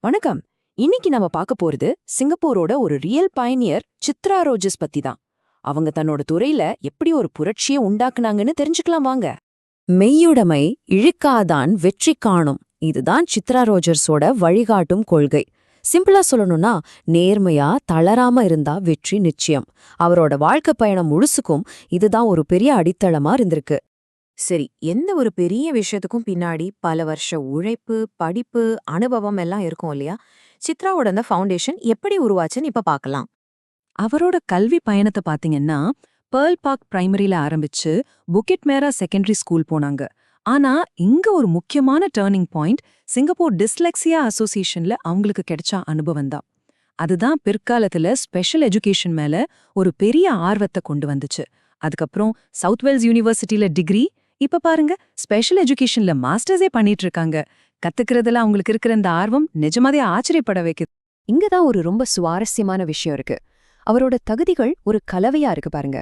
வணக்கம். இன்னைக்கு நம்ம பார்க்க போறது சிங்கப்பூரோட ஒரு ரியல் பயனியர் சித்ரா ரோஜஸ் பத்தி தான். அவங்க தன்னோட துறையில எப்படி ஒரு புரட்சியை உண்டாக்குனாங்கன்னு தெரிஞ்சுக்கலாம் வாங்க. மெய்யுடைமை இழுக்காதான் வெற்றி காணும். இதுதான் சித்ரா ரோஜர்ஸோட வழிகாட்டும் கொள்கை. சிம்பிளா சொல்லணும்னா, நேர்மையா தளராம இருந்தா வெற்றி நிச்சயம். அவரோட வாழ்க்கை பயணம் முழுசுக்கும் இதுதான் ஒரு பெரிய அடித்தளமா இருந்திருக்கு. சரி, எந்த ஒரு பெரிய விஷயத்துக்கும் பின்னாடி பல வருஷ உழைப்பு, படிப்பு, அனுபவம் எல்லாம் இருக்கும் இல்லையா? சித்ராவோட அந்த ஃபவுண்டேஷன் எப்படி உருவாச்சுன்னு இப்ப பார்க்கலாம். அவரோட கல்வி பயணத்தை பாத்தீங்கன்னா, பேர்ல் பார்க் பிரைமரியில ஆரம்பிச்சு புக்கிட் மேரா செகண்டரி ஸ்கூல் போனாங்க. ஆனா இங்க ஒரு முக்கியமான டர்னிங் பாயிண்ட் சிங்கப்பூர் டிஸ்லெக்சியா அசோசியேஷன்ல அவங்களுக்கு கிடைச்ச அனுபவம் தான். அதுதான் பிற்காலத்துல ஸ்பெஷல் எஜுகேஷன் மேல ஒரு பெரிய ஆர்வத்தை கொண்டு வந்துச்சு. அதுக்கப்புறம் சவுத் வெல்ஸ் யூனிவர்சிட்டியில டிகிரி, இப்ப பாருங்க ஸ்பெஷல் எஜுகேஷன்ல மாஸ்டர்ஸே பண்ணிட்டு இருக்காங்க. கத்துக்கிறதுல அவங்களுக்கு இருக்கிற இந்த ஆர்வம் நிஜமாவே ஆச்சரியப்பட வைக்குது. இங்கதான் ஒரு ரொம்ப சுவாரஸ்யமான விஷயம் இருக்கு. அவரோட தகுதிகள் ஒரு கலவையா இருக்கு பாருங்க.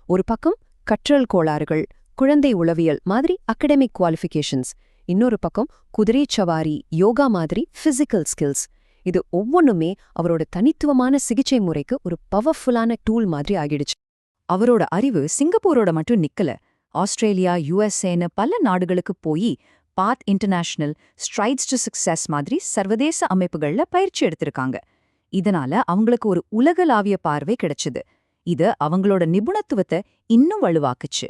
ஒரு பக்கம் கற்றல் கோளாறுகள், குழந்தை உளவியல் மாதிரி அகடமிக் குவாலிஃபிகேஷன்ஸ், இன்னொரு பக்கம் குதிரை சவாரி, யோகா மாதிரி பிசிக்கல் ஸ்கில்ஸ். இது ஒவ்வொன்றுமே அவரோட தனித்துவமான சிகிச்சை முறைக்கு ஒரு பவர்ஃபுல்லான டூல் மாதிரி ஆகிடுச்சு. அவரோட அறிவு சிங்கப்பூரோட மட்டும் நிக்கல. ஆஸ்திரேலியா, யுஎஸ்ஏன்னு பல நாடுகளுக்கு போய் பாத் இன்டர்நேஷனல், ஸ்ட்ரைட்ஸ் டு சக்சஸ் மாதிரி சர்வதேச அமைப்புகள்ல பயிற்சி எடுத்திருக்காங்க. இதனால அவங்களுக்கு ஒரு உலகளாவிய பார்வை கிடைச்சது. இது அவங்களோட நிபுணத்துவத்தை இன்னும் வலுவாக்குச்சு.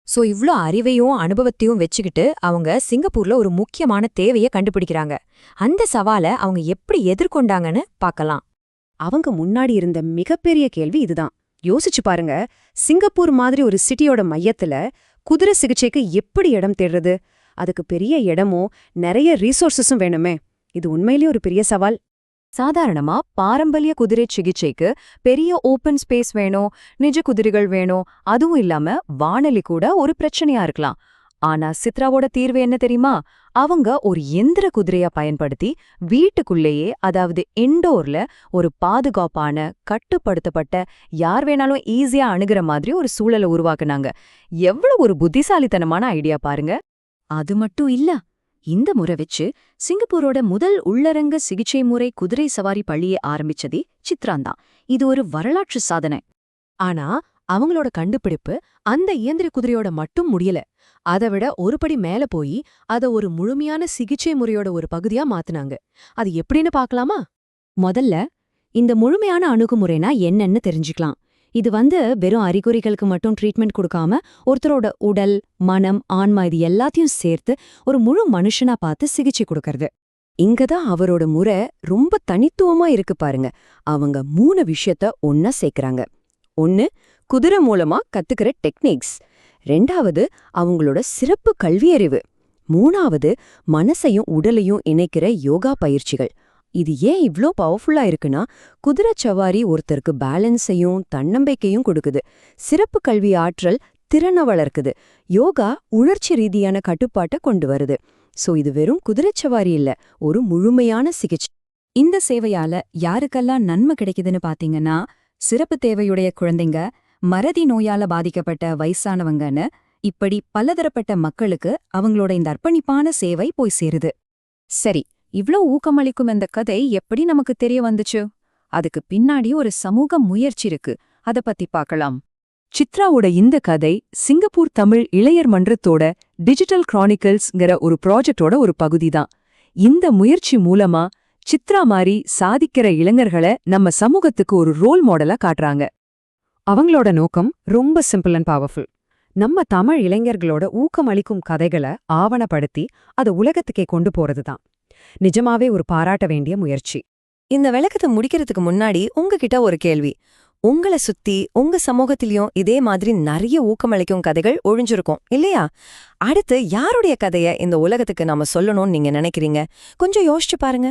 சோ இவ்ளோ அறிவையும் அனுபவத்தையும் வச்சுக்கிட்டு அவங்க சிங்கப்பூர்ல ஒரு முக்கியமான தேவையை கண்டுபிடிக்கிறாங்க. அந்த சவாலை அவங்க எப்படி எதிர்கொண்டாங்கன்னு பார்க்கலாம். அவங்க முன்னாடி இருந்த மிகப்பெரிய கேள்வி இதுதான். யோசிச்சு பாருங்க, சிங்கப்பூர் மாதிரி ஒரு சிட்டியோட மையத்துல குதிரை சிகிச்சைக்கு எப்படி இடம் தேடுறது? அதுக்கு பெரிய இடமும் நிறைய ரீசோர்ஸஸும் வேணுமே. இது உண்மையிலேயே ஒரு பெரிய சவால். சாதாரணமா பாரம்பரிய குதிரை சிகிச்சைக்கு பெரிய ஓப்பன் ஸ்பேஸ் வேணும், நிஜ குதிரைகள் வேணும். அதுவும் இல்லாம வானொலி கூட ஒரு பிரச்சனையா இருக்கலாம். ஆனா சித்ராவோட தீர்வு என்ன தெரியுமா? அவங்க ஒரு எந்திர குதிரையா பயன்படுத்தி வீட்டுக்குள்ளேயே, அதாவது இன்டோர்ல ஒரு பாதுகாப்பான, கட்டுப்படுத்தப்பட்ட, யார் வேணாலும் ஈஸியா அணுகிற மாதிரி ஒரு சூழலை உருவாக்குனாங்க. எவ்வளவு ஒரு புத்திசாலித்தனமான ஐடியா பாருங்க. அது மட்டும் இல்ல, இந்த முறை வச்சு சிங்கப்பூரோட முதல் உள்ளரங்க சிகிச்சை முறை குதிரை சவாரி பள்ளியை ஆரம்பிச்சதே சித்ராந்தான். இது ஒரு வரலாற்று சாதனை. ஆனா அவங்களோட கண்டுபிடிப்பு அந்த இயந்திர குதிரையோட மட்டும் முடியல. அதை விட ஒரு படி மேல போய் அத ஒரு முழுமையான சிகிச்சை முறையோட ஒரு பகுதியா மாத்துனாங்க. அது எப்படின்னு பார்க்கலாமா? முதல்ல இந்த முழுமையான அணுகுமுறைனா என்னன்னு தெரிஞ்சுக்கலாம். இது வெறும் அறிகுறிகளுக்கு மட்டும் ட்ரீட்மெண்ட் கொடுக்காம ஒருத்தரோட உடல், மனம், ஆன்மா இது எல்லாத்தையும் சேர்த்து ஒரு முழு மனுஷனா பார்த்து சிகிச்சை கொடுக்கறது. இங்கதான் அவரோட முறை ரொம்ப தனித்துவமா இருக்கு பாருங்க. அவங்க 3 விஷயத்த ஒன்னா சேர்க்கறாங்க. 1, குதிரை மூலமா கத்துக்கிற டெக்னிக்ஸ். 2வது, அவங்களோட சிறப்பு கல்வியறிவு. 3வது, மனசையும் உடலையும் இணைக்கிற யோகா பயிற்சிகள். இது ஏன் இவ்ளோ பவர்ஃபுல்லா இருக்குன்னா, குதிரை சவாரி ஒருத்தருக்கு பேலன்ஸையும் தன்னம்பிக்கையும் கொடுக்குது. சிறப்பு கல்வி ஆற்றல் திறனை வளர்க்குது. யோகா உணர்ச்சி ரீதியான கட்டுப்பாட்டை கொண்டு வருது. சோ இது வெறும் குதிரைச்சவாரி இல்ல, ஒரு முழுமையான சிகிச்சை. இந்த சேவையால யாருக்கெல்லாம் நன்மை கிடைக்குதுன்னு பாத்தீங்கன்னா, சிறப்பு தேவையுடைய குழந்தைங்க, மறதி நோயால பாதிக்கப்பட்ட வயசானவங்கன்னு இப்படி பலதரப்பட்ட மக்களுக்கு அவங்களோட இந்த அர்ப்பணிப்பான சேவை போய் சேருது. சரி, இவ்ளோ ஊக்கமளிக்கும் இந்த கதை எப்படி நமக்கு தெரிய வந்துச்சு? அதுக்கு பின்னாடி ஒரு சமூக முயற்சி இருக்கு. அத பத்தி பார்க்கலாம். சித்ராவோட இந்த கதை சிங்கப்பூர் தமிழ் இளையர் மன்றத்தோட டிஜிட்டல் கிரானிக்கல்ஸ்ங்கிற ஒரு ப்ராஜெக்டோட ஒரு பகுதிதான். இந்த முயற்சி மூலமா சித்ரா மாதிரி சாதிக்கிற இளைஞர்களை நம்ம சமூகத்துக்கு ஒரு ரோல் மாடலா காட்டுறாங்க. அவங்களோட நோக்கம் ரொம்ப சிம்பிள் அண்ட் பவர்ஃபுல். நம்ம தமிழ் இளைஞர்களோட ஊக்கமளிக்கும் கதைகளை ஆவணப்படுத்தி அதை உலகத்துக்கே கொண்டு போறதுதான். நிஜமாவே ஒரு பாராட்ட வேண்டிய முயற்சி. இந்த விளக்கத்தை முடிக்கிறதுக்கு முன்னாடி உங்ககிட்ட ஒரு கேள்வி. உங்களை சுத்தி உங்க சமூகத்திலயும் இதே மாதிரி நிறைய ஊக்கமளிக்கும் கதைகள் ஒழிஞ்சிருக்கும் இல்லையா? அடுத்து யாருடைய கதைய இந்த உலகத்துக்கு நாம சொல்லணும்னு நீங்க நினைக்கிறீங்க? கொஞ்சம் யோசிச்சு பாருங்க.